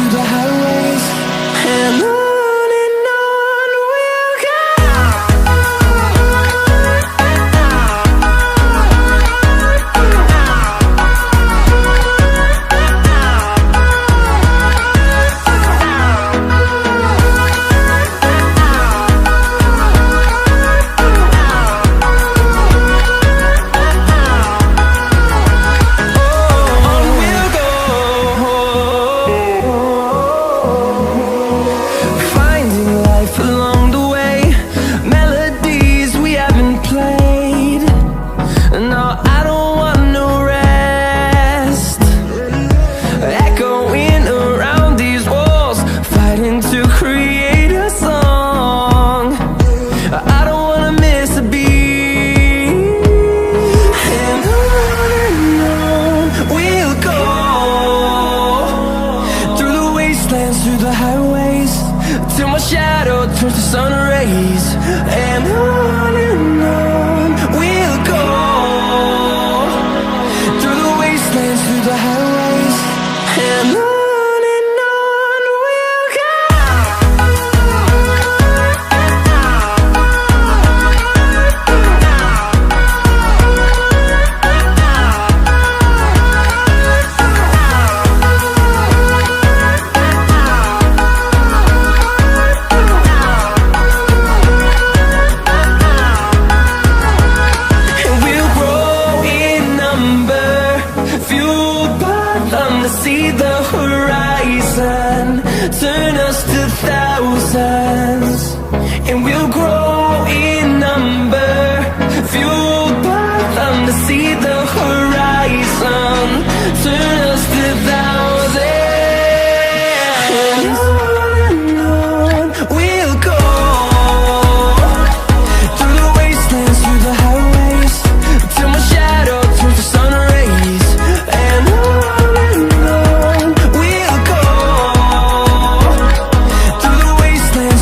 through the highways, and on we'll go. Through the highways, till my shadow turns to sun rays, and on we'll go. Through the wastelands, through the highways, and on we'll go. See the horizon turn us to thousands, and we'll grow in number, fueled by them to see the horizon turn us to thousands, and on we'll go. Through the wastelands, through the highways, till my shadow turns to sun rays, and we'll go. Through the wastelands,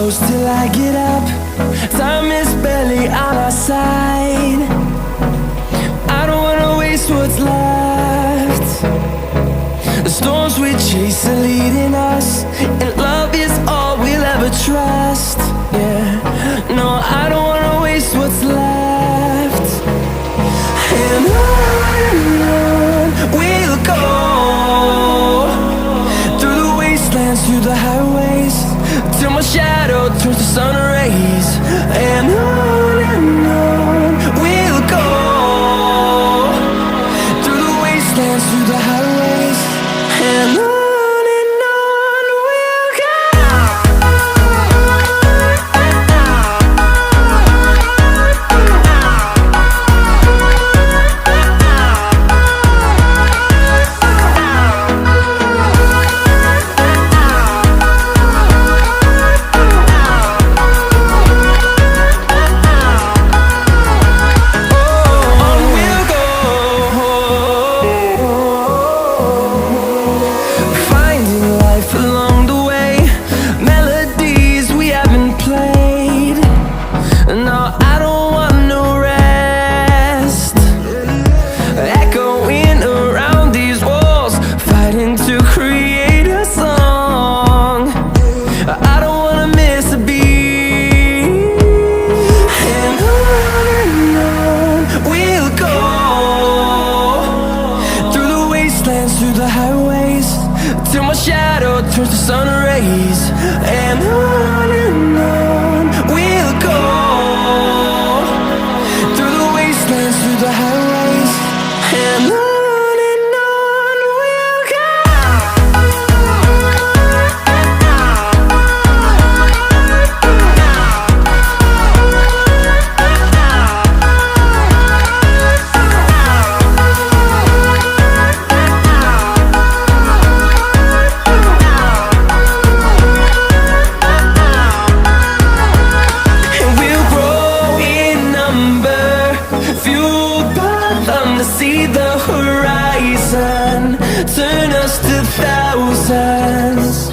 close till I get up. Time is barely on our side. I don't wanna waste what's left. The storms we chase are leading us, and love is all we'll ever trust. Yeah, no, I don't wanna waste what's left. And on we'll go, through the wastelands, through the highways, till my shadow turns to sun rays. And on we'll go, through the wastelands, through the highways, and on. To create a song, I don't wanna miss a beat. And on we'll go, through the wastelands, through the highways, till my shadow turns to sun rays. And on we'll go, through the wastelands, through the highways, and on. See the horizon, turn us to thousands.